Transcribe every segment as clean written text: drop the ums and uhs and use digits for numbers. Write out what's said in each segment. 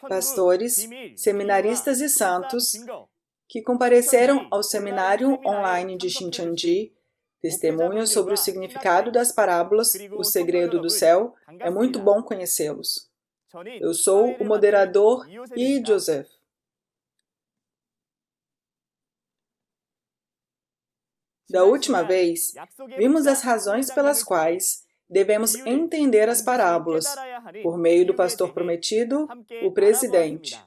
pastores, seminaristas e santos que compareceram ao seminário online de Shincheonji, testemunham sobre o significado das parábolas O Segredo do Céu. É muito bom conhecê-los. Eu sou o moderador Yi Joseph. Da última vez, vimos as razões pelas quais devemos entender as parábolas, por meio do pastor prometido, o presidente.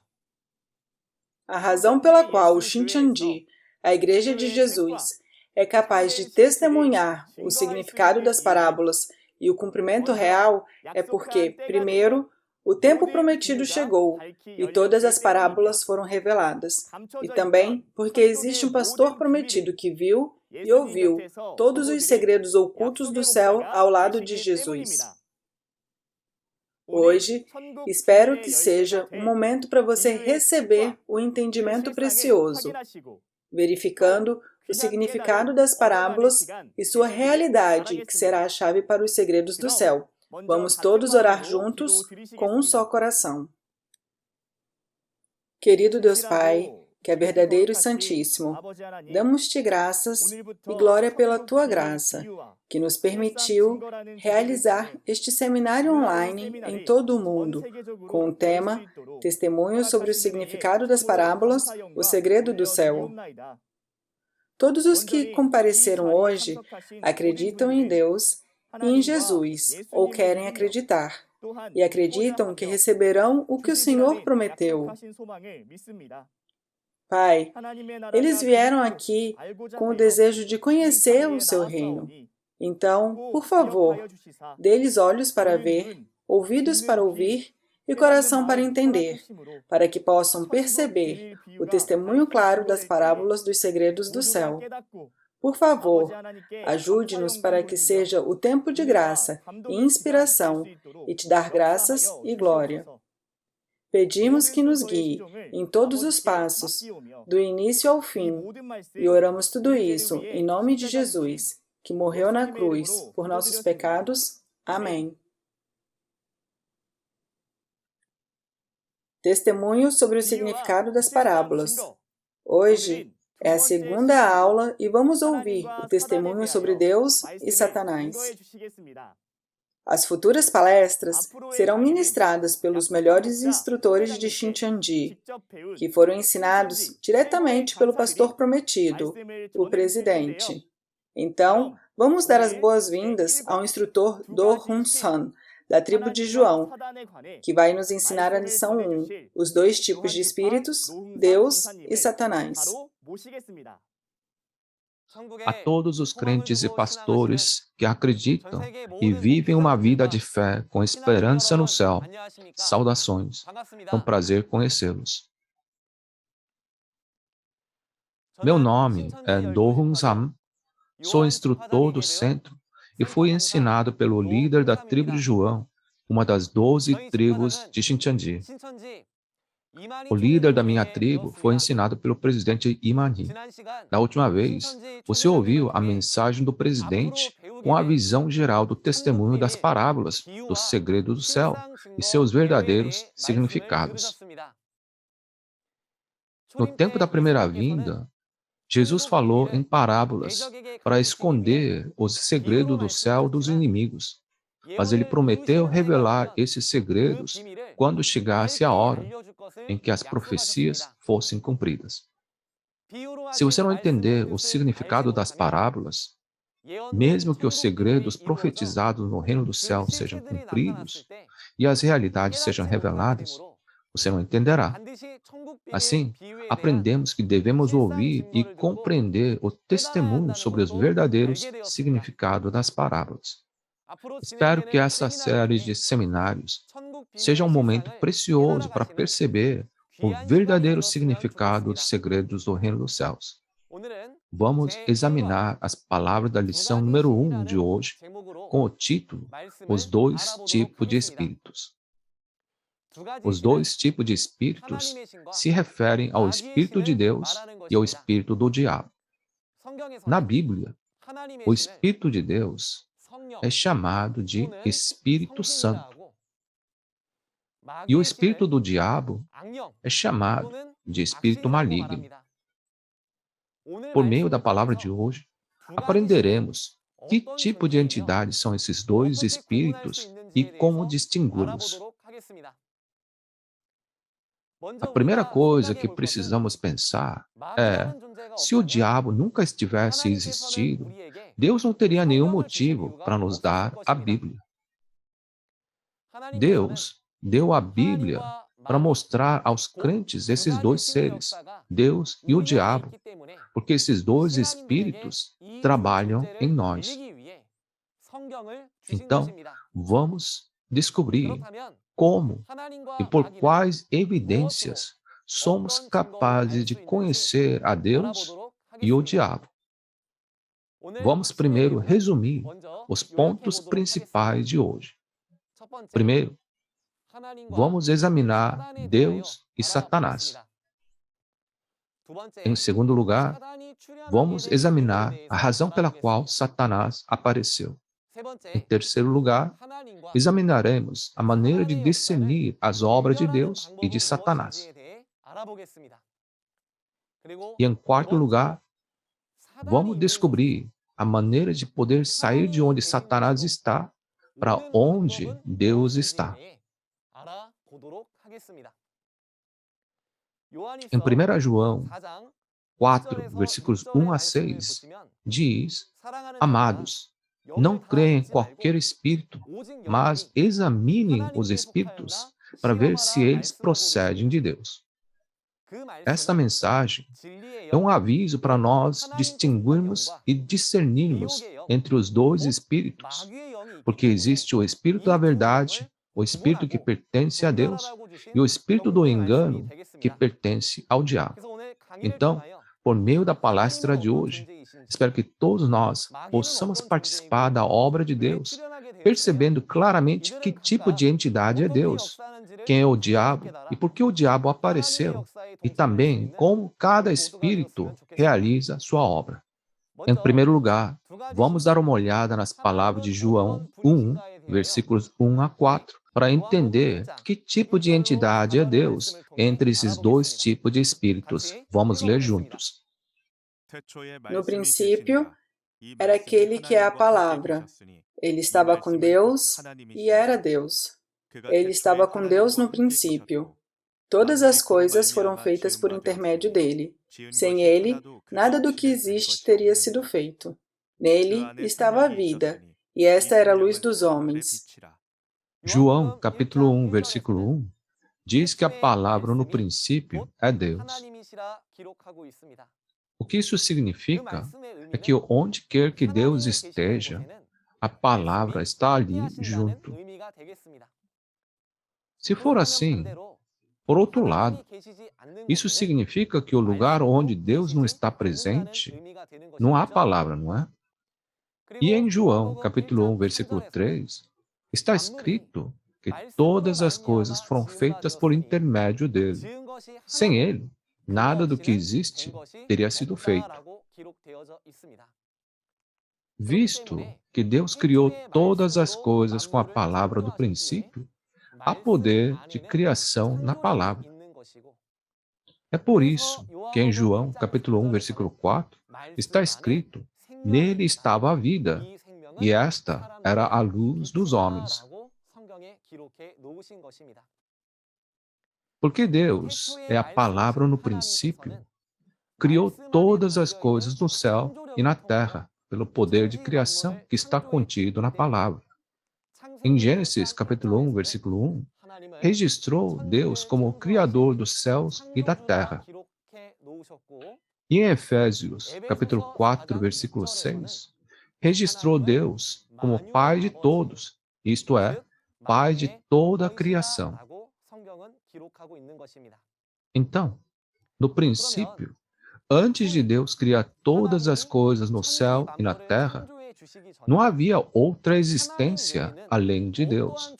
A razão pela qual o Shincheonji, a Igreja de Jesus, é capaz de testemunhar o significado das parábolas e o cumprimento real é porque, primeiro, o tempo prometido chegou e todas as parábolas foram reveladas, e também porque existe um pastor prometido que viu e ouviu todos os segredos ocultos do céu ao lado de Jesus. Hoje, espero que seja um momento para você receber o entendimento precioso, verificando o significado das parábolas e sua realidade, que será a chave para os segredos do céu. Vamos todos orar juntos com um só coração. Querido Deus Pai, que é verdadeiro e santíssimo, damos-te graças e glória pela tua graça, que nos permitiu realizar este seminário online em todo o mundo, com o tema Testemunhos sobre o significado das parábolas, o segredo do céu. Todos os que compareceram hoje acreditam em Deus e em Jesus, ou querem acreditar, e acreditam que receberão o que o Senhor prometeu. Pai, eles vieram aqui com o desejo de conhecer o seu reino. Então, por favor, dê-lhes olhos para ver, ouvidos para ouvir e coração para entender, para que possam perceber o testemunho claro das parábolas dos segredos do céu. Por favor, ajude-nos para que seja o tempo de graça e inspiração e te dar graças e glória. Pedimos que nos guie em todos os passos, do início ao fim, e oramos tudo isso em nome de Jesus, que morreu na cruz por nossos pecados. Amém. Testemunho sobre o significado das parábolas. Hoje é a segunda aula e vamos ouvir o testemunho sobre Deus e Satanás. As futuras palestras serão ministradas pelos melhores instrutores de Shincheonji, que foram ensinados diretamente pelo pastor prometido, o presidente. Então, vamos dar as boas-vindas ao instrutor Do Hun Sun, da tribo de João, que vai nos ensinar a lição 1, os dois tipos de espíritos, Deus e Satanás. A todos os crentes e pastores que acreditam e vivem uma vida de fé com esperança no céu, saudações. É um prazer conhecê-los. Meu nome é Do Hun Sam, sou instrutor do centro e fui ensinado pelo líder da tribo de João, uma das 12 tribos de Shincheonji. O líder da minha tribo foi ensinado pelo presidente Imani. Na última vez, você ouviu a mensagem do presidente com a visão geral do testemunho das parábolas, do segredo do céu e seus verdadeiros significados. No tempo da primeira vinda, Jesus falou em parábolas para esconder os segredos do céu dos inimigos, mas ele prometeu revelar esses segredos quando chegasse a hora em que as profecias fossem cumpridas. Se você não entender o significado das parábolas, mesmo que os segredos profetizados no reino do céu sejam cumpridos e as realidades sejam reveladas, você não entenderá. Assim, aprendemos que devemos ouvir e compreender o testemunho sobre os verdadeiros significados das parábolas. Espero que essa série de seminários seja um momento precioso para perceber o verdadeiro significado dos segredos do reino dos céus. Vamos examinar as palavras da lição número 1 de hoje, com o título Os dois tipos de espíritos. Os dois tipos de espíritos se referem ao Espírito de Deus e ao Espírito do diabo. Na Bíblia, o Espírito de Deus é chamado de Espírito Santo. E o espírito do diabo é chamado de espírito maligno. Por meio da palavra de hoje, aprenderemos que tipo de entidade são esses dois espíritos e como distingui-los. A primeira coisa que precisamos pensar é: se o diabo nunca tivesse existido, Deus não teria nenhum motivo para nos dar a Bíblia. Deus deu a Bíblia para mostrar aos crentes esses dois seres, Deus e o diabo, porque esses dois espíritos trabalham em nós. Então, vamos descobrir como e por quais evidências somos capazes de conhecer a Deus e o diabo. Vamos primeiro resumir os pontos principais de hoje. Primeiro, vamos examinar Deus e Satanás. Em segundo lugar, vamos examinar a razão pela qual Satanás apareceu. Em terceiro lugar, examinaremos a maneira de discernir as obras de Deus e de Satanás. E em quarto lugar, vamos descobrir a maneira de poder sair de onde Satanás está para onde Deus está. Em 1 João 4, versículos 1 a 6, diz: Amados, não creem em qualquer espírito, mas examinem os espíritos para ver se eles procedem de Deus. Esta mensagem é um aviso para nós distinguirmos e discernirmos entre os dois espíritos, porque existe o espírito da verdade, o espírito que pertence a Deus, e o espírito do engano que pertence ao diabo. Então, por meio da palestra de hoje, espero que todos nós possamos participar da obra de Deus, percebendo claramente que tipo de entidade é Deus, quem é o diabo e por que o diabo apareceu, e também como cada espírito realiza sua obra. Em primeiro lugar, vamos dar uma olhada nas palavras de João 1, versículos 1 a 4, para entender que tipo de entidade é Deus entre esses dois tipos de espíritos. Vamos ler juntos. No princípio, era aquele que é a palavra. Ele estava com Deus e era Deus. Ele estava com Deus no princípio. Todas as coisas foram feitas por intermédio dele. Sem ele, nada do que existe teria sido feito. Nele estava a vida, e esta era a luz dos homens. João, capítulo 1, versículo 1, diz que a palavra no princípio é Deus. O que isso significa é que onde quer que Deus esteja, a palavra está ali junto. Se for assim, por outro lado, isso significa que o lugar onde Deus não está presente, não há palavra, não é? E em João, capítulo 1, versículo 3, está escrito que todas as coisas foram feitas por intermédio dele. Sem ele, nada do que existe teria sido feito. Visto que Deus criou todas as coisas com a palavra do princípio, há poder de criação na palavra. É por isso que em João, capítulo 1, versículo 4, está escrito: Nele estava a vida, e esta era a luz dos homens. Porque Deus é a palavra no princípio, criou todas as coisas no céu e na terra, pelo poder de criação que está contido na palavra. Em Gênesis, capítulo 1, versículo 1, registrou Deus como o Criador dos céus e da terra. E em Efésios, capítulo 4, versículo 6, registrou Deus como Pai de todos, isto é, Pai de toda a criação. Então, no princípio, antes de Deus criar todas as coisas no céu e na terra, não havia outra existência além de Deus.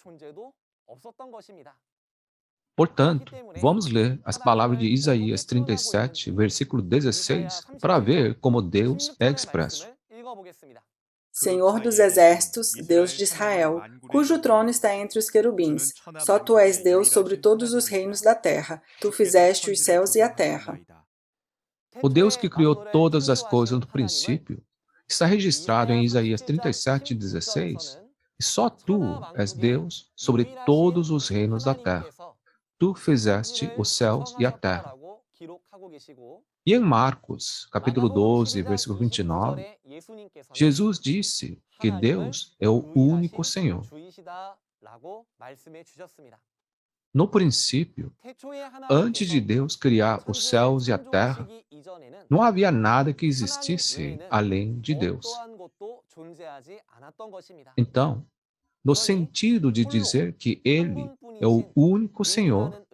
Portanto, vamos ler as palavras de Isaías 37, versículo 16, para ver como Deus é expresso. Senhor dos exércitos, Deus de Israel, cujo trono está entre os querubins. Só tu és Deus sobre todos os reinos da terra. Tu fizeste os céus e a terra. O Deus que criou todas as coisas no princípio está registrado em Isaías 37:16. E só tu és Deus sobre todos os reinos da terra. Tu fizeste os céus e a terra. E em Marcos, capítulo 12, versículo 29, Jesus disse que Deus é o único Senhor. No princípio, antes de Deus criar os céus e a terra, não havia nada que existisse além de Deus. Então, no sentido de dizer que Ele é o único Senhor,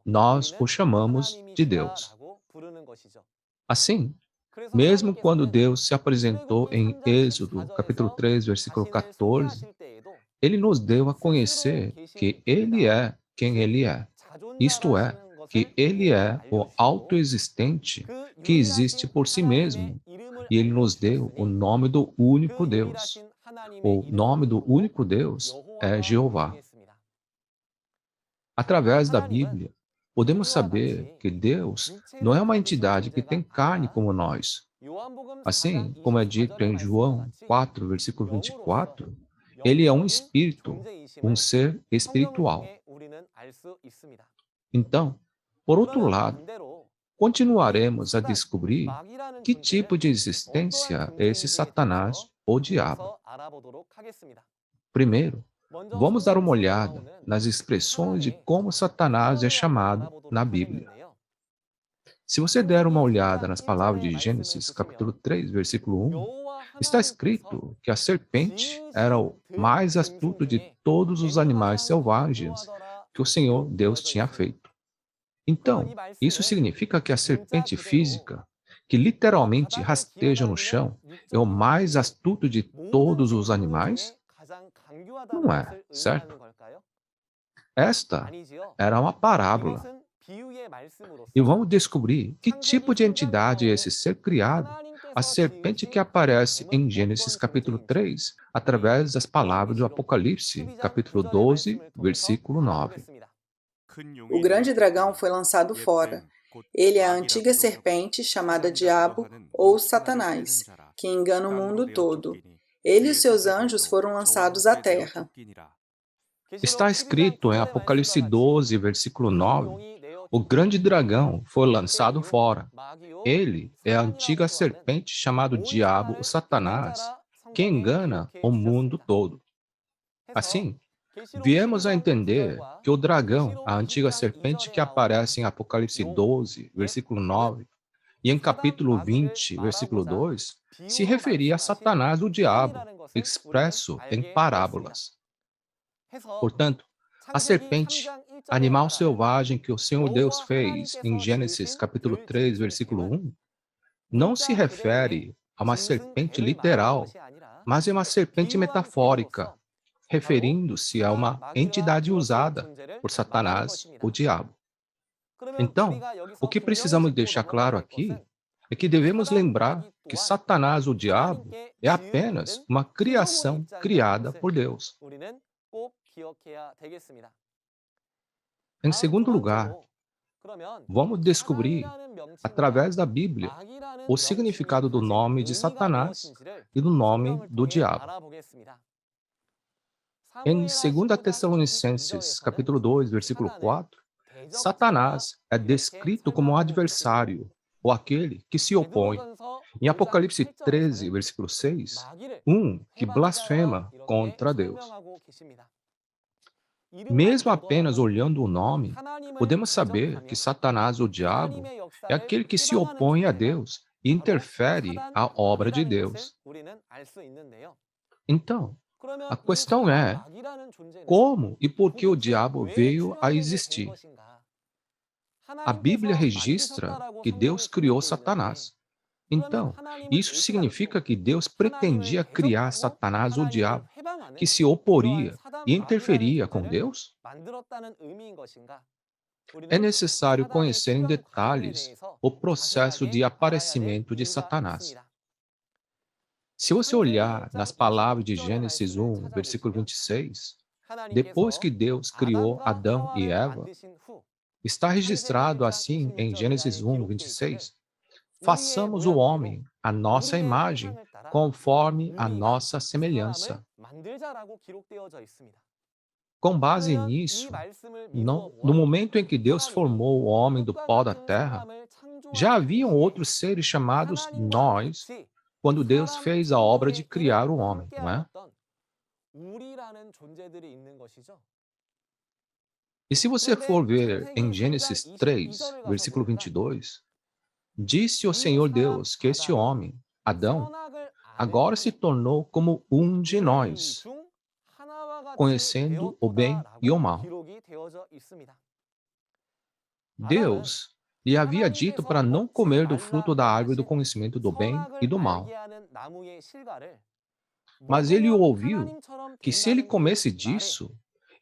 nós o chamamos de Deus. Assim, mesmo quando Deus se apresentou em Êxodo, capítulo 3, versículo 14, Ele nos deu a conhecer que Ele é quem Ele é. Isto é, que Ele é o autoexistente que existe por si mesmo. E Ele nos deu o nome do único Deus. O nome do único Deus é Jeová. Através da Bíblia, podemos saber que Deus não é uma entidade que tem carne como nós. Assim como é dito em João 4, versículo 24, Ele é um espírito, um ser espiritual. Então, por outro lado, continuaremos a descobrir que tipo de existência é esse Satanás ou diabo. Primeiro, vamos dar uma olhada nas expressões de como Satanás é chamado na Bíblia. Se você der uma olhada nas palavras de Gênesis, capítulo 3, versículo 1, está escrito que a serpente era o mais astuto de todos os animais selvagens que o Senhor Deus tinha feito. Então, isso significa que a serpente física, que literalmente rasteja no chão, é o mais astuto de todos os animais? Não é, certo? Esta era uma parábola. E vamos descobrir que tipo de entidade é esse ser criado, a serpente que aparece em Gênesis capítulo 3, através das palavras do Apocalipse, capítulo 12, versículo 9. O grande dragão foi lançado fora. Ele é a antiga serpente chamada Diabo ou Satanás, que engana o mundo todo. Ele e os seus anjos foram lançados à terra. Está escrito em Apocalipse 12, versículo 9, o grande dragão foi lançado fora. Ele é a antiga serpente chamado Diabo, o Satanás, que engana o mundo todo. Assim, viemos a entender que o dragão, a antiga serpente que aparece em Apocalipse 12, versículo 9, e em capítulo 20, versículo 2, se referia a Satanás, o diabo, expresso em parábolas. Portanto, a serpente, animal selvagem que o Senhor Deus fez em Gênesis capítulo 3, versículo 1, não se refere a uma serpente literal, mas é uma serpente metafórica, referindo-se a uma entidade usada por Satanás, o diabo. Então, o que precisamos deixar claro aqui é que devemos lembrar que Satanás, o diabo, é apenas uma criação criada por Deus. Em segundo lugar, vamos descobrir, através da Bíblia, o significado do nome de Satanás e do nome do diabo. Em 2 Tessalonicenses, capítulo 2, versículo 4, Satanás é descrito como um adversário, ou aquele que se opõe. Em Apocalipse 13, versículo 6, um que blasfema contra Deus. Mesmo apenas olhando o nome, podemos saber que Satanás, o diabo, é aquele que se opõe a Deus e interfere a obra de Deus. Então, a questão é, como e por que o diabo veio a existir? A Bíblia registra que Deus criou Satanás. Então, isso significa que Deus pretendia criar Satanás, o diabo, que se oporia e interferia com Deus? É necessário conhecer em detalhes o processo de aparecimento de Satanás. Se você olhar nas palavras de Gênesis 1, versículo 26, depois que Deus criou Adão e Eva, está registrado assim em Gênesis 1, 26, façamos o homem à nossa imagem, conforme a nossa semelhança. Com base nisso, no momento em que Deus formou o homem do pó da terra, já haviam outros seres chamados nós, quando Deus fez a obra de criar o homem, não é? E se você for ver em Gênesis 3, versículo 22, disse o Senhor Deus que este homem, Adão, agora se tornou como um de nós, conhecendo o bem e o mal. Deus lhe havia dito para não comer do fruto da árvore do conhecimento do bem e do mal. Mas ele ouviu que se ele comesse disso,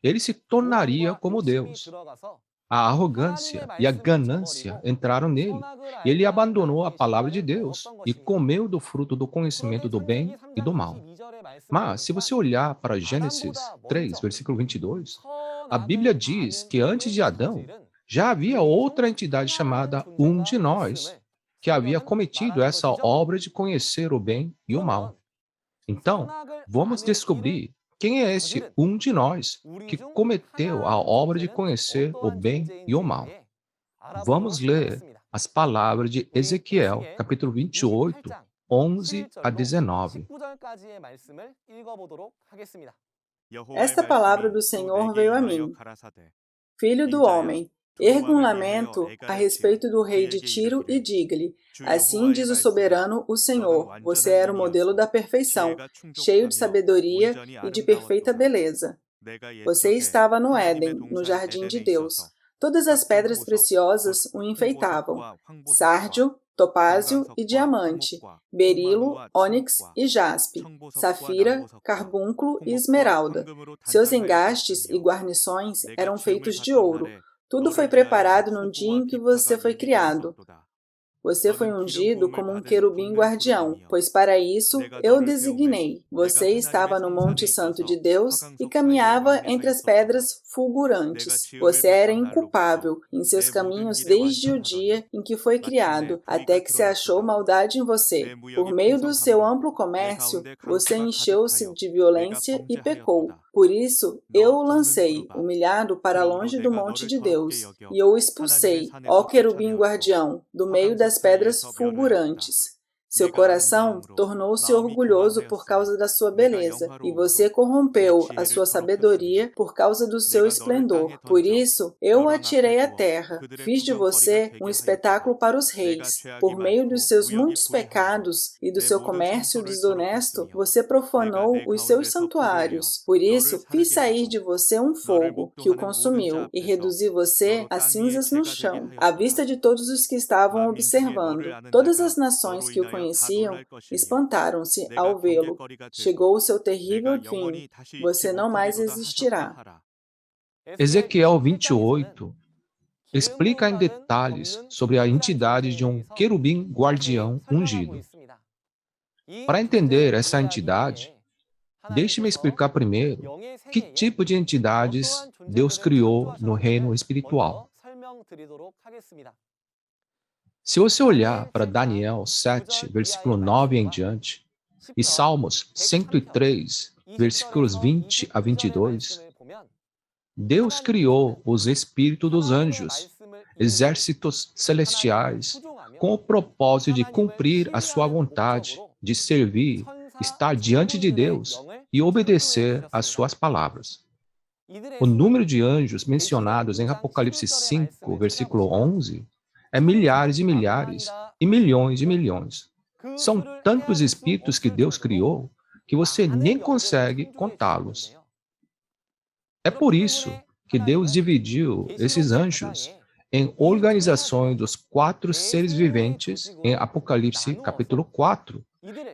ele se tornaria como Deus. A arrogância e a ganância entraram nele, e ele abandonou a palavra de Deus e comeu do fruto do conhecimento do bem e do mal. Mas, se você olhar para Gênesis 3, versículo 22, a Bíblia diz que antes de Adão, já havia outra entidade chamada um de nós, que havia cometido essa obra de conhecer o bem e o mal. Então, vamos descobrir quem é esse um de nós que cometeu a obra de conhecer o bem e o mal. Vamos ler as palavras de Ezequiel, capítulo 28, 11 a 19. Esta palavra do Senhor veio a mim. Filho do homem, erga um lamento a respeito do rei de Tiro e diga-lhe: assim diz o soberano, o Senhor, você era o modelo da perfeição, cheio de sabedoria e de perfeita beleza. Você estava no Éden, no jardim de Deus. Todas as pedras preciosas o enfeitavam: sárdio, topázio e diamante, berilo, ônix e jaspe, safira, carbúnculo e esmeralda. Seus engastes e guarnições eram feitos de ouro. Tudo foi preparado no dia em que você foi criado. Você foi ungido como um querubim guardião, pois para isso eu o designei. Você estava no Monte Santo de Deus e caminhava entre as pedras fulgurantes. Você era inculpável em seus caminhos desde o dia em que foi criado, até que se achou maldade em você. Por meio do seu amplo comércio, você encheu-se de violência e pecou. Por isso, eu o lancei, humilhado, para longe do monte de Deus, e eu o expulsei, ó querubim guardião, do meio das pedras fulgurantes. Seu coração tornou-se orgulhoso por causa da sua beleza, e você corrompeu a sua sabedoria por causa do seu esplendor. Por isso, eu o atirei à terra. Fiz de você um espetáculo para os reis. Por meio dos seus muitos pecados e do seu comércio desonesto, você profanou os seus santuários. Por isso, fiz sair de você um fogo que o consumiu e reduzi você a cinzas no chão, à vista de todos os que estavam observando. Todas as nações que o conheciam espantaram-se ao vê-lo. Chegou o seu terrível fim. Você não mais existirá. Ezequiel 28 explica em detalhes sobre a entidade de um querubim guardião ungido. Para entender essa entidade, deixe-me explicar primeiro que tipo de entidades Deus criou no reino espiritual. Se você olhar para Daniel 7, versículo 9 em diante, e Salmos 103, versículos 20 a 22, Deus criou os espíritos dos anjos, exércitos celestiais, com o propósito de cumprir a sua vontade, de servir, estar diante de Deus e obedecer às suas palavras. O número de anjos mencionados em Apocalipse 5, versículo 11, é milhares e milhares e milhões de milhões. São tantos espíritos que Deus criou que você nem consegue contá-los. É por isso que Deus dividiu esses anjos em organizações dos 4 seres viventes em Apocalipse capítulo 4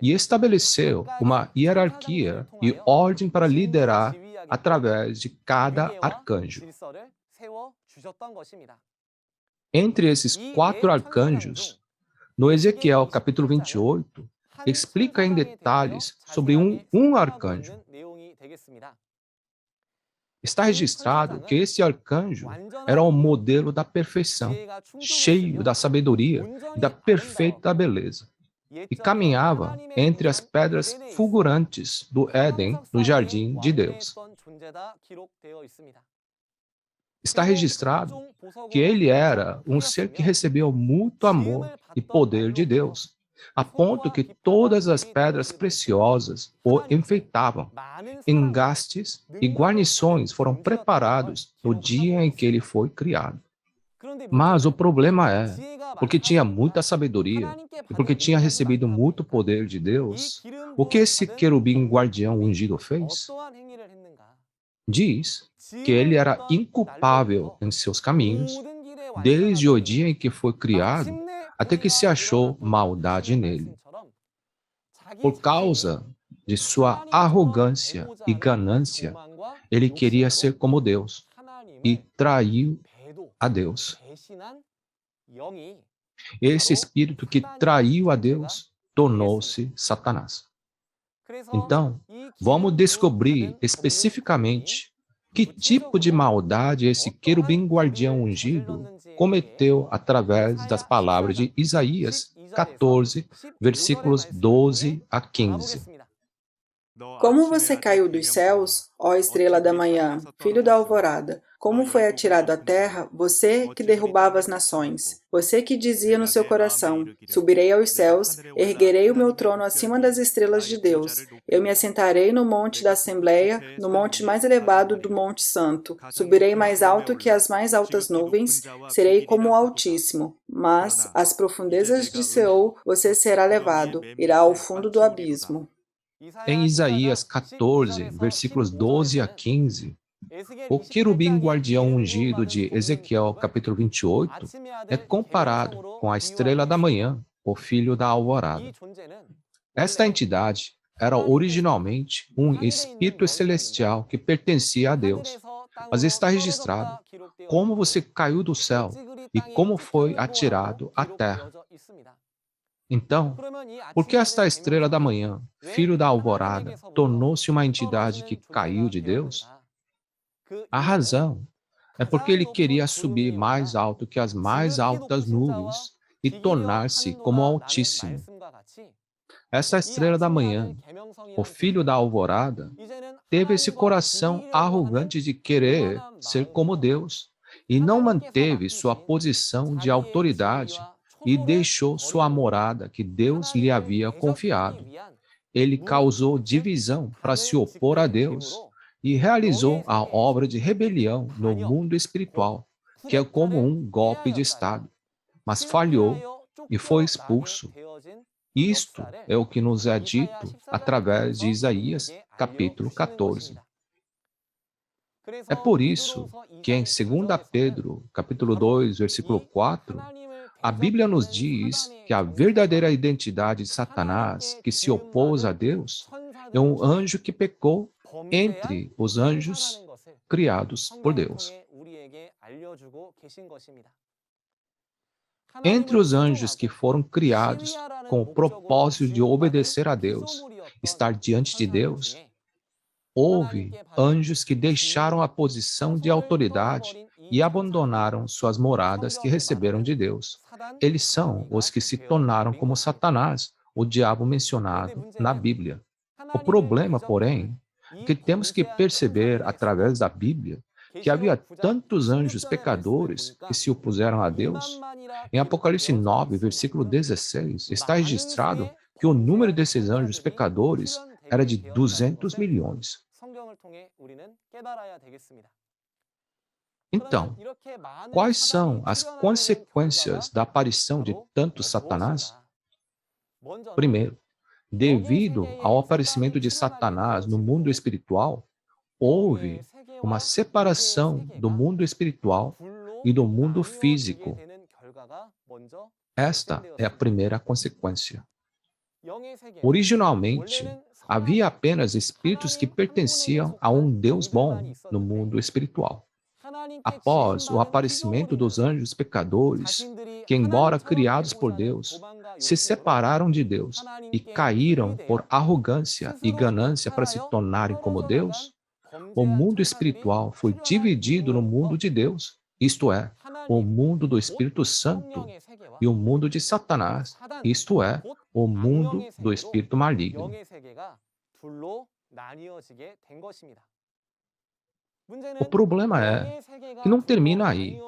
e estabeleceu uma hierarquia e ordem para liderar através de cada arcanjo. Entre esses 4 arcanjos, no Ezequiel capítulo 28, explica em detalhes sobre um arcanjo. Está registrado que esse arcanjo era o modelo da perfeição, cheio da sabedoria e da perfeita beleza, e caminhava entre as pedras fulgurantes do Éden, no jardim de Deus. Está registrado que ele era um ser que recebeu muito amor e poder de Deus, a ponto que todas as pedras preciosas o enfeitavam. Engastes e guarnições foram preparados no dia em que ele foi criado. Mas o problema é, porque tinha muita sabedoria e porque tinha recebido muito poder de Deus, o que esse querubim guardião ungido fez? Diz que ele era inculpável em seus caminhos, desde o dia em que foi criado até que se achou maldade nele. Por causa de sua arrogância e ganância, ele queria ser como Deus e traiu a Deus. Esse espírito que traiu a Deus tornou-se Satanás. Então, vamos descobrir especificamente que tipo de maldade esse querubim guardião ungido cometeu através das palavras de Isaías 14, versículos 12 a 15. Como você caiu dos céus, ó estrela da manhã, filho da alvorada? Como foi atirado à terra, você que derrubava as nações? Você que dizia no seu coração, subirei aos céus, erguerei o meu trono acima das estrelas de Deus. Eu me assentarei no monte da Assembleia, no monte mais elevado do Monte Santo. Subirei mais alto que as mais altas nuvens, serei como o Altíssimo. Mas às profundezas de Seol você será levado, irá ao fundo do abismo. Em Isaías 14, versículos 12 a 15, o querubim guardião ungido de Ezequiel capítulo 28 é comparado com a estrela da manhã, o filho da alvorada. Esta entidade era originalmente um espírito celestial que pertencia a Deus, mas está registrado como você caiu do céu e como foi atirado à terra. Então, por que esta estrela da manhã, filho da alvorada, tornou-se uma entidade que caiu de Deus? A razão é porque ele queria subir mais alto que as mais altas nuvens e tornar-se como o Altíssimo. Essa estrela da manhã, o filho da alvorada, teve esse coração arrogante de querer ser como Deus e não manteve sua posição de autoridade e deixou sua morada que Deus lhe havia confiado. Ele causou divisão para se opor a Deus e realizou a obra de rebelião no mundo espiritual, que é como um golpe de Estado, mas falhou e foi expulso. Isto é o que nos é dito através de Isaías, capítulo 14. É por isso que em 2 Pedro, capítulo 2, versículo 4, a Bíblia nos diz que a verdadeira identidade de Satanás, que se opôs a Deus, é um anjo que pecou entre os anjos criados por Deus. Entre os anjos que foram criados com o propósito de obedecer a Deus, estar diante de Deus, houve anjos que deixaram a posição de autoridade e abandonaram suas moradas que receberam de Deus. Eles são os que se tornaram como Satanás, o diabo mencionado na Bíblia. O problema, porém, é que temos que perceber através da Bíblia que havia tantos anjos pecadores que se opuseram a Deus. Em Apocalipse 9, versículo 16, está registrado que o número desses anjos pecadores era de 200 milhões. Então, quais são as consequências da aparição de tanto Satanás? Primeiro, devido ao aparecimento de Satanás no mundo espiritual, houve uma separação do mundo espiritual e do mundo físico. Esta é a primeira consequência. Originalmente, havia apenas espíritos que pertenciam a um Deus bom no mundo espiritual. Após o aparecimento dos anjos pecadores, que, embora criados por Deus, se separaram de Deus e caíram por arrogância e ganância para se tornarem como Deus, o mundo espiritual foi dividido no mundo de Deus, isto é, o mundo do Espírito Santo, e o mundo de Satanás, isto é, o mundo do espírito maligno. O problema é que não termina aí.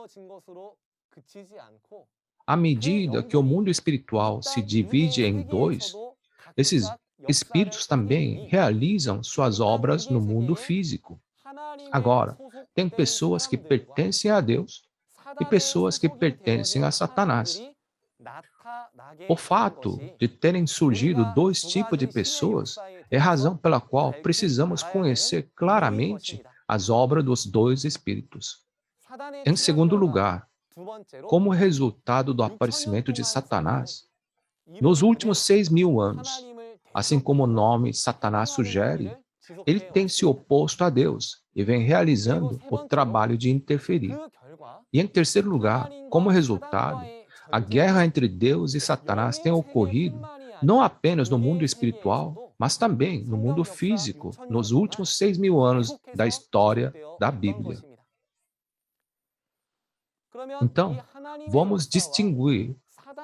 À medida que o mundo espiritual se divide em dois, esses espíritos também realizam suas obras no mundo físico. Agora, tem pessoas que pertencem a Deus e pessoas que pertencem a Satanás. O fato de terem surgido dois tipos de pessoas é a razão pela qual precisamos conhecer claramente as obras dos dois espíritos. Em segundo lugar, como resultado do aparecimento de Satanás, nos últimos 6.000 anos, assim como o nome Satanás sugere, ele tem se oposto a Deus e vem realizando o trabalho de interferir. E em terceiro lugar, como resultado, a guerra entre Deus e Satanás tem ocorrido não apenas no mundo espiritual, mas também no mundo físico, nos últimos 6.000 anos da história da Bíblia. Então, vamos distinguir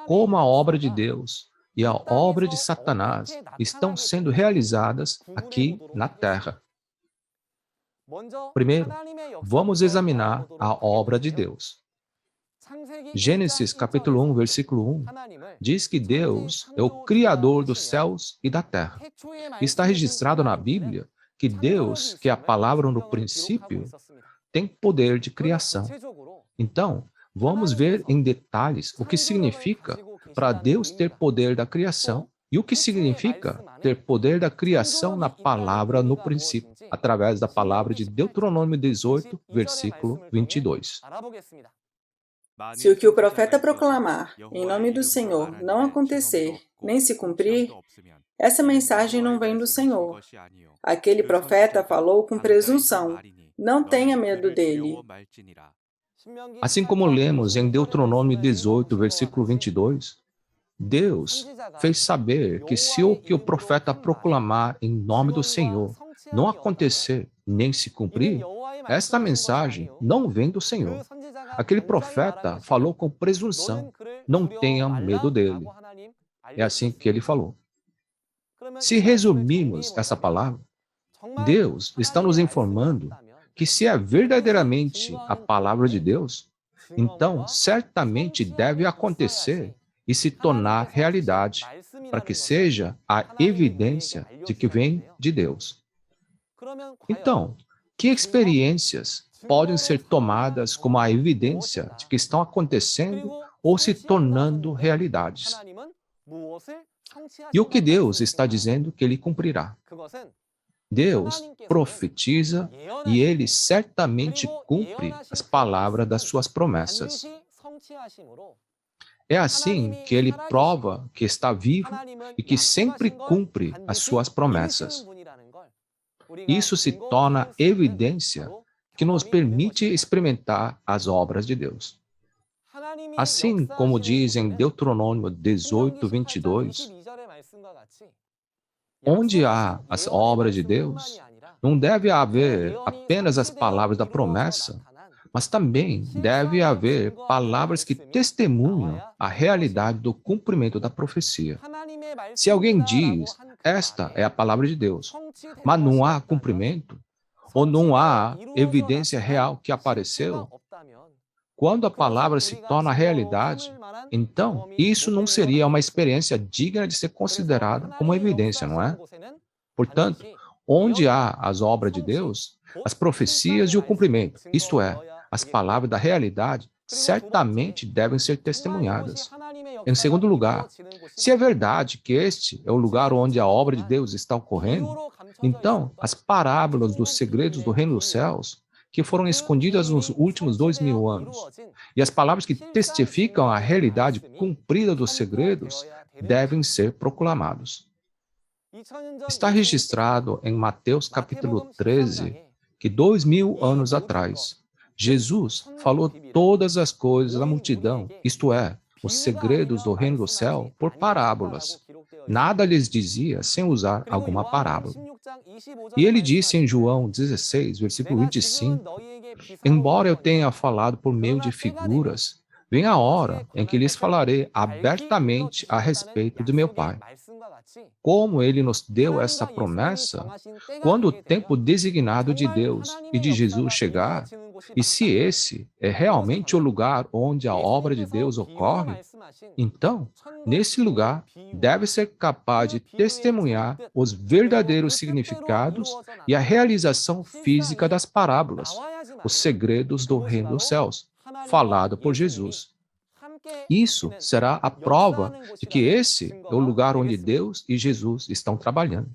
como a obra de Deus e a obra de Satanás estão sendo realizadas aqui na Terra. Primeiro, vamos examinar a obra de Deus. Gênesis capítulo 1, versículo 1, diz que Deus é o Criador dos céus e da terra. Está registrado na Bíblia que Deus, que é a palavra no princípio, tem poder de criação. Então, vamos ver em detalhes o que significa para Deus ter poder da criação e o que significa ter poder da criação na palavra no princípio, através da palavra de Deuteronômio 18, versículo 22. Se o que o profeta proclamar em nome do Senhor não acontecer, nem se cumprir, essa mensagem não vem do Senhor. Aquele profeta falou com presunção. Não tenha medo dele. Assim como lemos em Deuteronômio 18, versículo 22, Deus fez saber que se o que o profeta proclamar em nome do Senhor não acontecer nem se cumprir, esta mensagem não vem do Senhor. Aquele profeta falou com presunção, não tenha medo dele. É assim que ele falou. Se resumirmos essa palavra, Deus está nos informando que se é verdadeiramente a palavra de Deus, então certamente deve acontecer e se tornar realidade, para que seja a evidência de que vem de Deus. Então, que experiências podem ser tomadas como a evidência de que estão acontecendo ou se tornando realidades? E o que Deus está dizendo que Ele cumprirá? Deus profetiza e Ele certamente cumpre as palavras das suas promessas. É assim que Ele prova que está vivo e que sempre cumpre as suas promessas. Isso se torna evidência que nos permite experimentar as obras de Deus. Assim como diz em Deuteronômio 18, 22, onde há as obras de Deus, não deve haver apenas as palavras da promessa, mas também deve haver palavras que testemunham a realidade do cumprimento da profecia. Se alguém diz, esta é a palavra de Deus, mas não há cumprimento, ou não há evidência real que apareceu, quando a palavra se torna realidade, então isso não seria uma experiência digna de ser considerada como evidência, não é? Portanto, onde há as obras de Deus, as profecias e o cumprimento, isto é, as palavras da realidade, certamente devem ser testemunhadas. Em segundo lugar, se é verdade que este é o lugar onde a obra de Deus está ocorrendo, então as parábolas dos segredos do reino dos céus, que foram escondidas nos últimos 2.000 anos, e as palavras que testificam a realidade cumprida dos segredos, devem ser proclamados. Está registrado em Mateus capítulo 13 que 2.000 anos atrás, Jesus falou todas as coisas à multidão, isto é, os segredos do reino do céu, por parábolas. Nada lhes dizia sem usar alguma parábola. E ele disse em João 16, versículo 25, embora eu tenha falado por meio de figuras, vem a hora em que lhes falarei abertamente a respeito do meu Pai. Como ele nos deu essa promessa, quando o tempo designado de Deus e de Jesus chegar, e se esse é realmente o lugar onde a obra de Deus ocorre, então, nesse lugar, deve ser capaz de testemunhar os verdadeiros significados e a realização física das parábolas, os segredos do reino dos céus, falado por Jesus. Isso será a prova de que esse é o lugar onde Deus e Jesus estão trabalhando.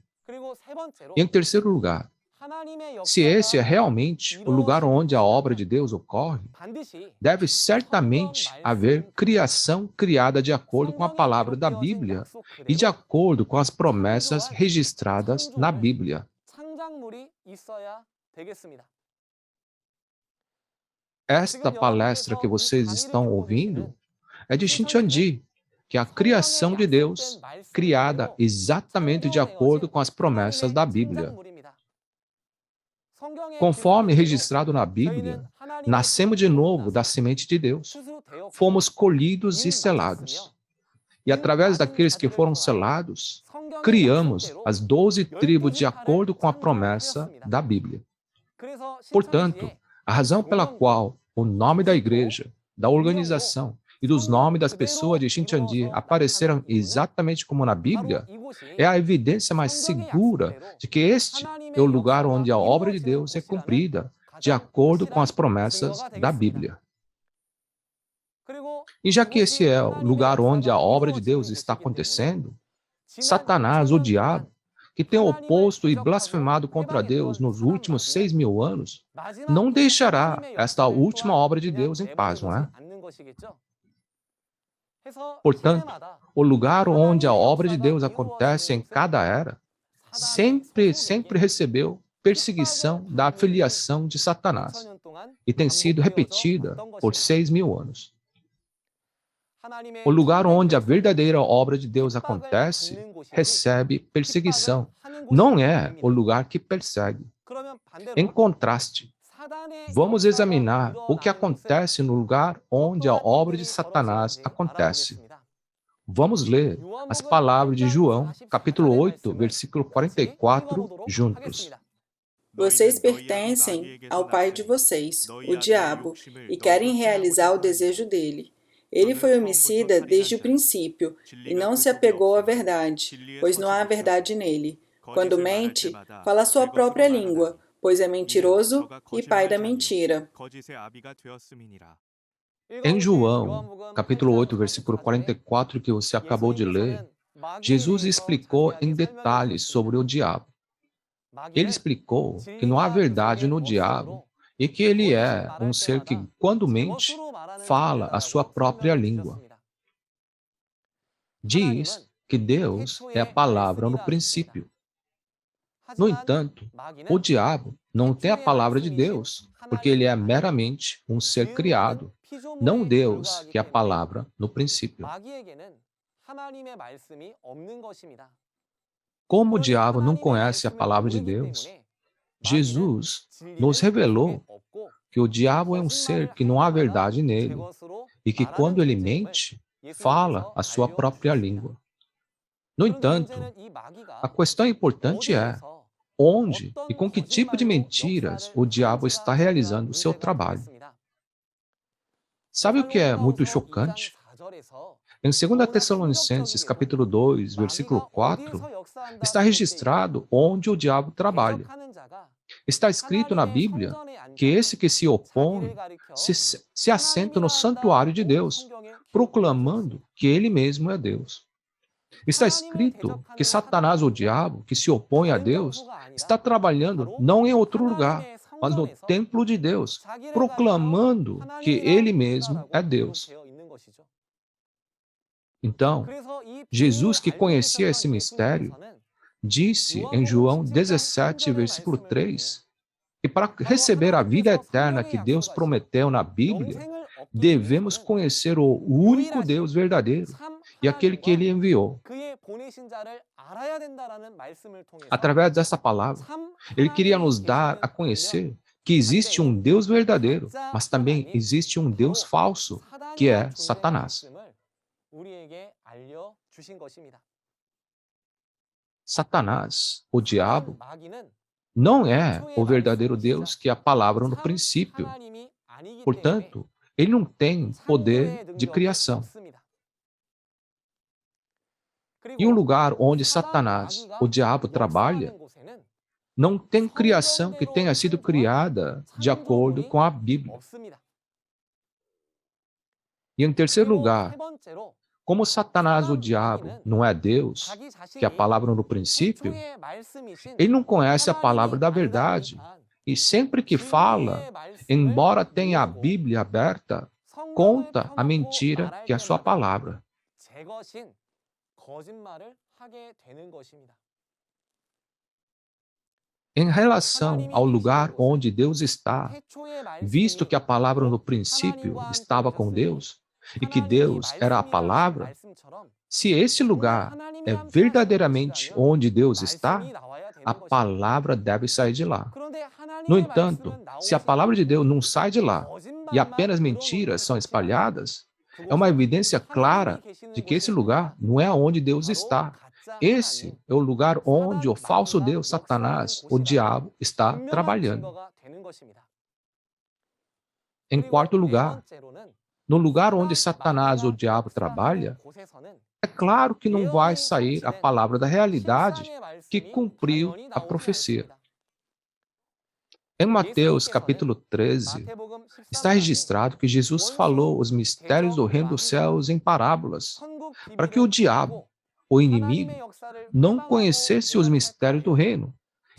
E em terceiro lugar, se esse é realmente o lugar onde a obra de Deus ocorre, deve certamente haver criação criada de acordo com a palavra da Bíblia e de acordo com as promessas registradas na Bíblia. Esta palestra que vocês estão ouvindo é de Shincheonji, que é a criação de Deus, criada exatamente de acordo com as promessas da Bíblia. Conforme registrado na Bíblia, nascemos de novo da semente de Deus. Fomos colhidos e selados. E através daqueles que foram selados, criamos as 12 tribos de acordo com a promessa da Bíblia. Portanto, a razão pela qual o nome da igreja, da organização e dos nomes das pessoas de Shincheonji apareceram exatamente como na Bíblia, é a evidência mais segura de que este é o lugar onde a obra de Deus é cumprida, de acordo com as promessas da Bíblia. E já que esse é o lugar onde a obra de Deus está acontecendo, Satanás, o diabo, que tem oposto e blasfemado contra Deus nos últimos 6.000 anos, não deixará esta última obra de Deus em paz, não é? Portanto, o lugar onde a obra de Deus acontece em cada era, sempre recebeu perseguição da afiliação de Satanás e tem sido repetida por 6.000 anos. O lugar onde a verdadeira obra de Deus acontece recebe perseguição. Não é o lugar que persegue. Em contraste, vamos examinar o que acontece no lugar onde a obra de Satanás acontece. Vamos ler as palavras de João, capítulo 8, versículo 44, juntos. Vocês pertencem ao pai de vocês, o diabo, e querem realizar o desejo dele. Ele foi homicida desde o princípio e não se apegou à verdade, pois não há verdade nele. Quando mente, fala a sua própria língua, pois é mentiroso e pai da mentira. Em João, capítulo 8, versículo 44, que você acabou de ler, Jesus explicou em detalhes sobre o diabo. Ele explicou que não há verdade no diabo e que ele é um ser que, quando mente, fala a sua própria língua. Diz que Deus é a palavra no princípio. No entanto, o diabo não tem a palavra de Deus, porque ele é meramente um ser criado, não Deus, que é a palavra no princípio. Como o diabo não conhece a palavra de Deus, Jesus nos revelou que o diabo é um ser que não há verdade nele e que, quando ele mente, fala a sua própria língua. No entanto, a questão importante é onde e com que tipo de mentiras o diabo está realizando o seu trabalho. Sabe o que é muito chocante? Em 2 Tessalonicenses, capítulo 2, versículo 4, está registrado onde o diabo trabalha. Está escrito na Bíblia que esse que se opõe se assenta no santuário de Deus, proclamando que ele mesmo é Deus. Está escrito que Satanás, o diabo, que se opõe a Deus, está trabalhando não em outro lugar, mas no templo de Deus, proclamando que ele mesmo é Deus. Então, Jesus, que conhecia esse mistério, disse em João 17, versículo 3, E para receber a vida eterna que Deus prometeu na Bíblia, devemos conhecer o único Deus verdadeiro e aquele que Ele enviou. Através dessa palavra, Ele queria nos dar a conhecer que existe um Deus verdadeiro, mas também existe um Deus falso, que é Satanás. Satanás, o diabo, não é o verdadeiro Deus que é a palavra no princípio. Portanto, ele não tem poder de criação. E um lugar onde Satanás, o diabo, trabalha, não tem criação que tenha sido criada de acordo com a Bíblia. E em terceiro lugar, como Satanás, o diabo, não é Deus, que é a palavra no princípio, ele não conhece a palavra da verdade. E sempre que fala, embora tenha a Bíblia aberta, conta a mentira que é a sua palavra. Em relação ao lugar onde Deus está, visto que a palavra no princípio estava com Deus, e que Deus era a palavra, se esse lugar é verdadeiramente onde Deus está, a palavra deve sair de lá. No entanto, se a palavra de Deus não sai de lá e apenas mentiras são espalhadas, é uma evidência clara de que esse lugar não é onde Deus está. Esse é o lugar onde o falso Deus, Satanás, o diabo, está trabalhando. Em quarto lugar, no lugar onde Satanás, o diabo, trabalha, é claro que não vai sair a palavra da realidade que cumpriu a profecia. Em Mateus capítulo 13, está registrado que Jesus falou os mistérios do reino dos céus em parábolas, para que o diabo, o inimigo, não conhecesse os mistérios do reino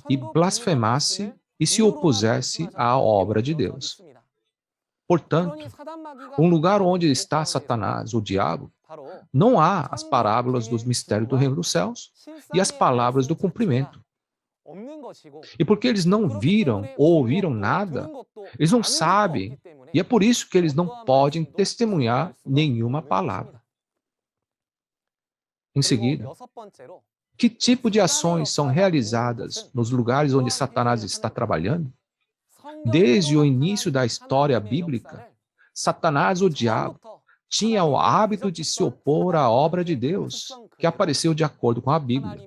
e blasfemasse e se opusesse à obra de Deus. Portanto, um lugar onde está Satanás, o diabo, não há as parábolas dos mistérios do reino dos céus e as palavras do cumprimento. E porque eles não viram ou ouviram nada, eles não sabem, e é por isso que eles não podem testemunhar nenhuma palavra. Em seguida, que tipo de ações são realizadas nos lugares onde Satanás está trabalhando? Desde o início da história bíblica, Satanás, o diabo, tinha o hábito de se opor à obra de Deus, que apareceu de acordo com a Bíblia.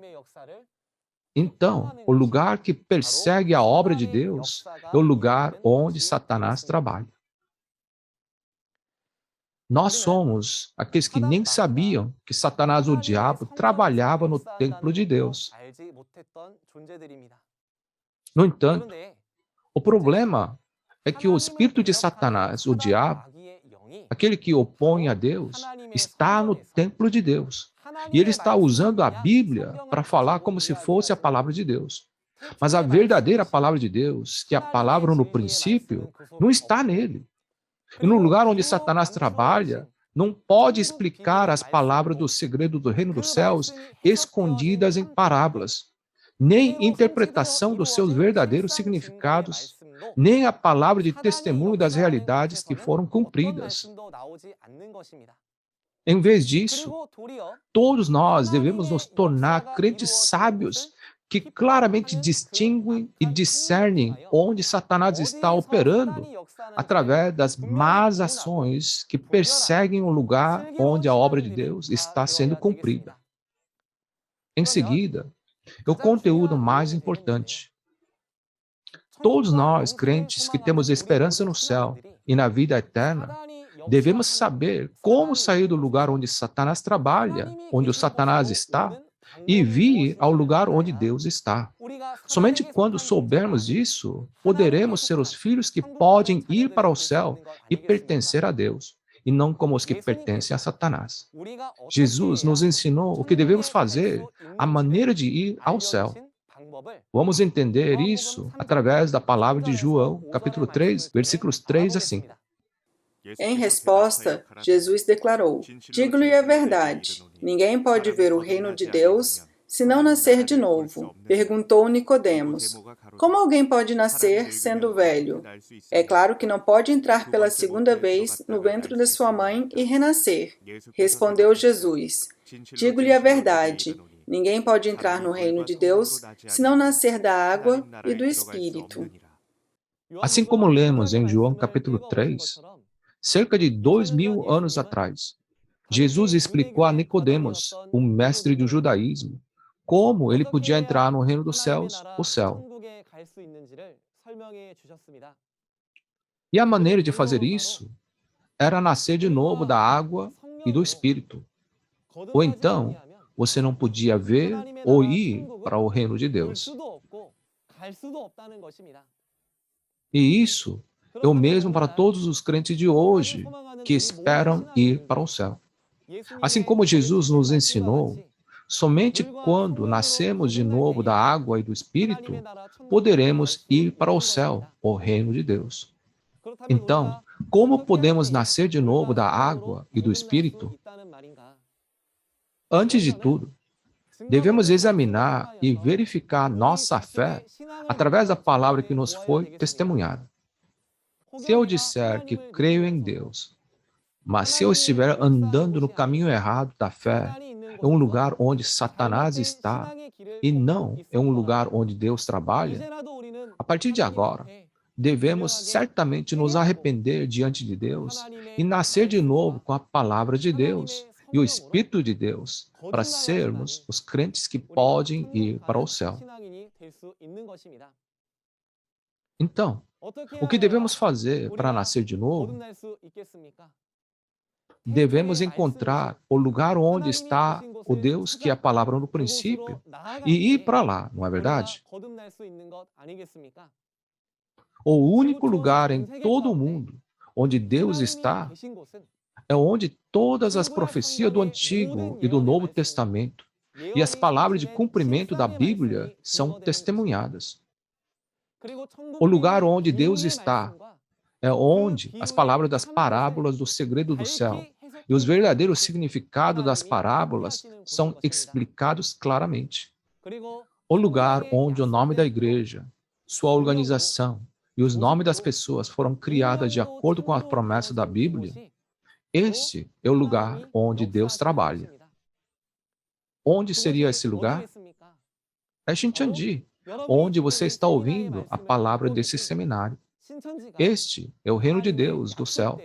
Então, o lugar que persegue a obra de Deus é o lugar onde Satanás trabalha. Nós somos aqueles que nem sabiam que Satanás, o diabo, trabalhava no templo de Deus. No entanto, o problema é que o espírito de Satanás, o diabo, aquele que opõe a Deus, está no templo de Deus. E ele está usando a Bíblia para falar como se fosse a palavra de Deus. Mas a verdadeira palavra de Deus, que é a palavra no princípio, não está nele. E no lugar onde Satanás trabalha, não pode explicar as palavras do segredo do reino dos céus escondidas em parábolas, nem interpretação dos seus verdadeiros significados, nem a palavra de testemunho das realidades que foram cumpridas. Em vez disso, todos nós devemos nos tornar crentes sábios que claramente distinguem e discernem onde Satanás está operando através das más ações que perseguem o lugar onde a obra de Deus está sendo cumprida. Em seguida, é o conteúdo mais importante. Todos nós, crentes que temos esperança no céu e na vida eterna, devemos saber como sair do lugar onde Satanás trabalha, onde o Satanás está, e vir ao lugar onde Deus está. Somente quando soubermos disso, poderemos ser os filhos que podem ir para o céu e pertencer a Deus, e não como os que pertencem a Satanás. Jesus nos ensinou o que devemos fazer, a maneira de ir ao céu. Vamos entender isso através da palavra de João, capítulo 3, versículos 3 a 5. Em resposta, Jesus declarou: Digo-lhe a verdade, ninguém pode ver o reino de Deus se não nascer de novo? Perguntou Nicodemos. Como alguém pode nascer sendo velho? É claro que não pode entrar pela segunda vez no ventre de sua mãe e renascer. Respondeu Jesus. Digo-lhe a verdade. Ninguém pode entrar no reino de Deus se não nascer da água e do Espírito. Assim como lemos em João capítulo 3, cerca de 2000 anos atrás, Jesus explicou a Nicodemos, o mestre do judaísmo, como ele podia entrar no reino dos céus, o céu. E a maneira de fazer isso era nascer de novo da água e do Espírito. Ou então, você não podia ver ou ir para o reino de Deus. E isso é o mesmo para todos os crentes de hoje que esperam ir para o céu. Assim como Jesus nos ensinou, somente quando nascemos de novo da água e do Espírito, poderemos ir para o céu, o reino de Deus. Então, como podemos nascer de novo da água e do Espírito? Antes de tudo, devemos examinar e verificar nossa fé através da palavra que nos foi testemunhada. Se eu disser que creio em Deus, mas se eu estiver andando no caminho errado da fé, é um lugar onde Satanás está e não é um lugar onde Deus trabalha, a partir de agora, devemos certamente nos arrepender diante de Deus e nascer de novo com a palavra de Deus e o Espírito de Deus, para sermos os crentes que podem ir para o céu. Então, o que devemos fazer para nascer de novo? Devemos encontrar o lugar onde está o Deus que é a palavra no princípio e ir para lá, não é verdade? O único lugar em todo o mundo onde Deus está é onde todas as profecias do Antigo e do Novo Testamento e as palavras de cumprimento da Bíblia são testemunhadas. O lugar onde Deus está é onde as palavras das parábolas do segredo do céu e os verdadeiros significados das parábolas são explicados claramente. O lugar onde o nome da igreja, sua organização e os nomes das pessoas foram criadas de acordo com a promessa da Bíblia, este é o lugar onde Deus trabalha. Onde seria esse lugar? É Shincheonji, onde você está ouvindo a palavra desse seminário. Este é o reino de Deus, do céu,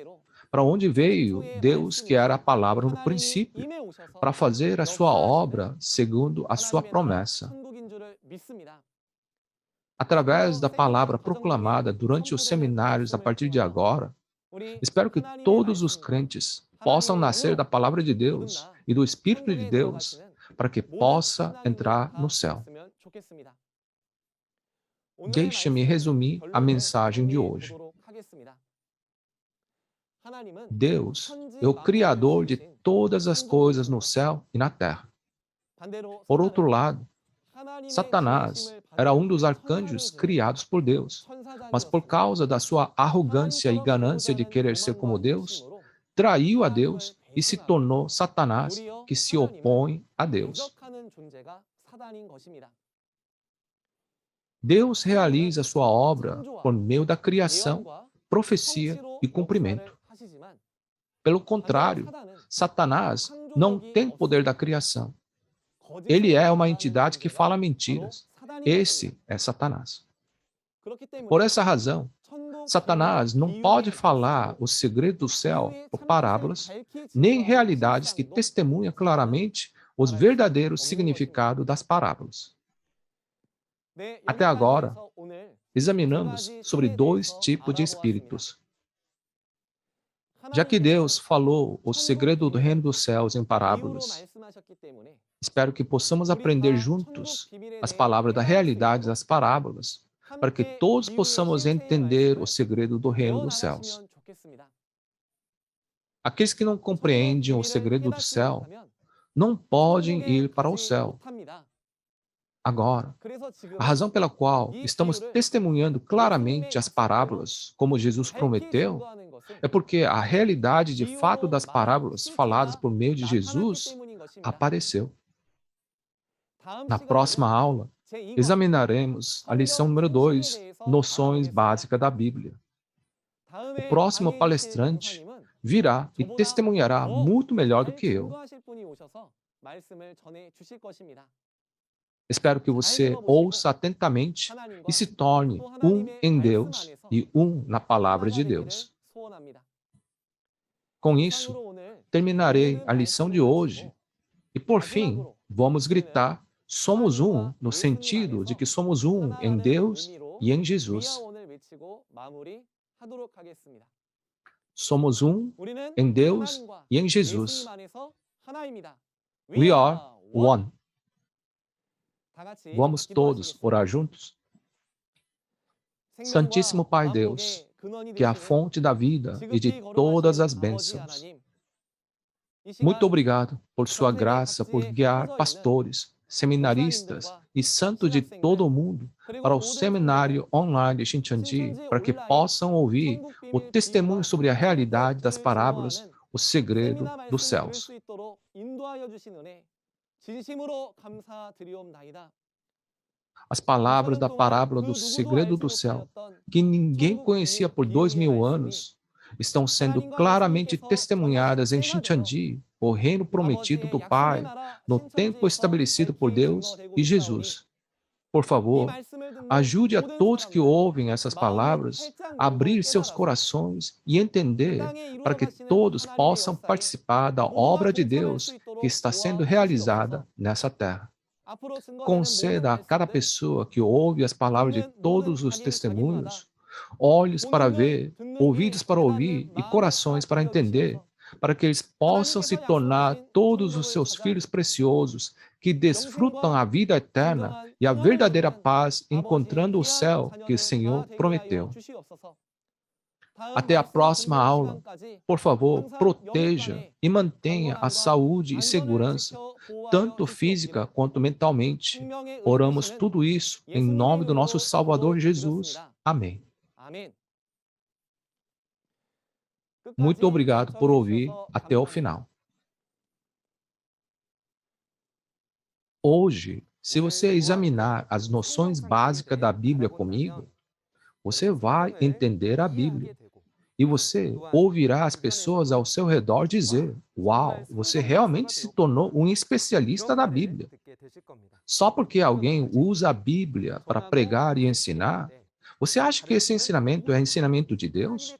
para onde veio Deus, que era a palavra no princípio, para fazer a sua obra segundo a sua promessa. Através da palavra proclamada durante os seminários a partir de agora, espero que todos os crentes possam nascer da palavra de Deus e do Espírito de Deus, para que possa entrar no céu. Deixe-me resumir a mensagem de hoje. Deus é o Criador de todas as coisas no céu e na terra. Por outro lado, Satanás era um dos arcanjos criados por Deus, mas por causa da sua arrogância e ganância de querer ser como Deus, traiu a Deus e se tornou Satanás, que se opõe a Deus. Deus realiza sua obra por meio da criação, profecia e cumprimento. Pelo contrário, Satanás não tem poder da criação. Ele é uma entidade que fala mentiras. Esse é Satanás. Por essa razão, Satanás não pode falar o segredo do céu por parábolas, nem realidades que testemunham claramente os verdadeiros significados das parábolas. Até agora, examinamos sobre 2 tipos de espíritos. Já que Deus falou o segredo do reino dos céus em parábolas, espero que possamos aprender juntos as palavras da realidade das parábolas, para que todos possamos entender o segredo do reino dos céus. Aqueles que não compreendem o segredo do céu não podem ir para o céu. Agora, a razão pela qual estamos testemunhando claramente as parábolas, como Jesus prometeu, é porque a realidade de fato das parábolas faladas por meio de Jesus apareceu. Na próxima aula, examinaremos a lição número 2, Noções Básicas da Bíblia. O próximo palestrante virá e testemunhará muito melhor do que eu. Espero que você ouça atentamente e se torne um em Deus e um na Palavra de Deus. Com isso, terminarei a lição de hoje e, por fim, vamos gritar: somos um, no sentido de que somos um em Deus e em Jesus. Somos um em Deus e em Jesus. We are one. Vamos todos orar juntos? Santíssimo Pai Deus, que é a fonte da vida e de todas as bênçãos, muito obrigado por sua graça, por guiar pastores, seminaristas e santos de todo o mundo para o seminário online de Shincheonji, para que possam ouvir o testemunho sobre a realidade das parábolas, o segredo dos céus. As palavras da parábola do segredo do céu, que ninguém conhecia por 2000 anos, estão sendo claramente testemunhadas em Shincheonji, o reino prometido do Pai, no tempo estabelecido por Deus e Jesus. Por favor, ajude a todos que ouvem essas palavras a abrir seus corações e entender, para que todos possam participar da obra de Deus que está sendo realizada nessa terra. Conceda a cada pessoa que ouve as palavras de todos os testemunhos olhos para ver, ouvidos para ouvir e corações para entender, para que eles possam se tornar todos os seus filhos preciosos que desfrutam a vida eterna e a verdadeira paz, encontrando o céu que o Senhor prometeu. Até a próxima aula. Por favor, proteja e mantenha a saúde e segurança, tanto física quanto mentalmente. Oramos tudo isso em nome do nosso Salvador Jesus. Amém. Muito obrigado por ouvir até o final. Hoje, se você examinar as noções básicas da Bíblia comigo, você vai entender a Bíblia. E você ouvirá as pessoas ao seu redor dizer: uau, você realmente se tornou um especialista da Bíblia. Só porque alguém usa a Bíblia para pregar e ensinar, você acha que esse ensinamento é ensinamento de Deus?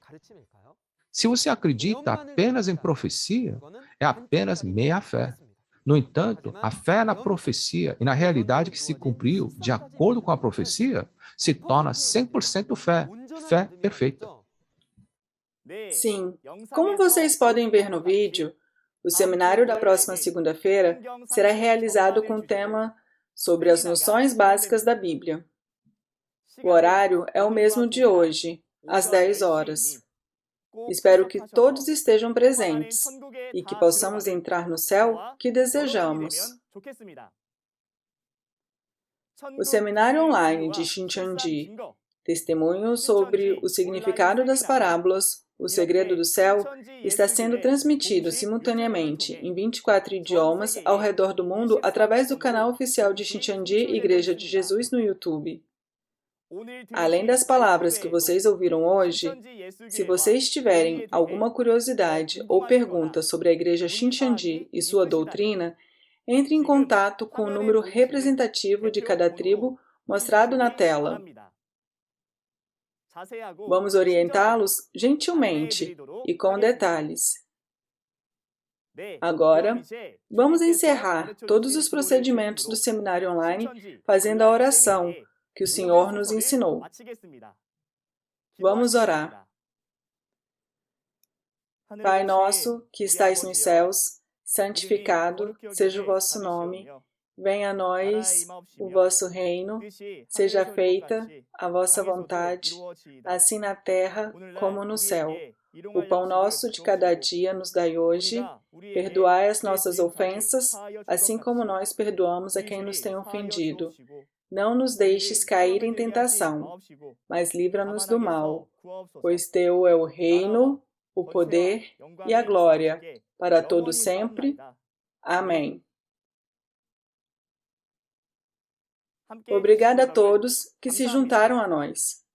Se você acredita apenas em profecia, é apenas meia fé. No entanto, a fé na profecia e na realidade que se cumpriu de acordo com a profecia se torna 100% fé, fé perfeita. Sim, como vocês podem ver no vídeo, o seminário da próxima segunda-feira será realizado com o tema sobre as noções básicas da Bíblia. O horário é o mesmo de hoje, às 10 horas. Espero que todos estejam presentes e que possamos entrar no céu que desejamos. O seminário online de Shincheonji, testemunho sobre o significado das parábolas, o segredo do céu, está sendo transmitido simultaneamente em 24 idiomas ao redor do mundo através do canal oficial de Shincheonji Igreja de Jesus no YouTube. Além das palavras que vocês ouviram hoje, se vocês tiverem alguma curiosidade ou pergunta sobre a Igreja Shincheonji e sua doutrina, entre em contato com o número representativo de cada tribo mostrado na tela. Vamos orientá-los gentilmente e com detalhes. Agora, vamos encerrar todos os procedimentos do seminário online fazendo a oração que o Senhor nos ensinou. Vamos orar. Pai nosso, que estais nos céus, santificado seja o vosso nome. Venha a nós o vosso reino, seja feita a vossa vontade, assim na terra como no céu. O pão nosso de cada dia nos dai hoje, perdoai as nossas ofensas, assim como nós perdoamos a quem nos tem ofendido. Não nos deixes cair em tentação, mas livra-nos do mal, pois teu é o reino, o poder e a glória, para todo sempre. Amém. Obrigada a todos que se juntaram a nós.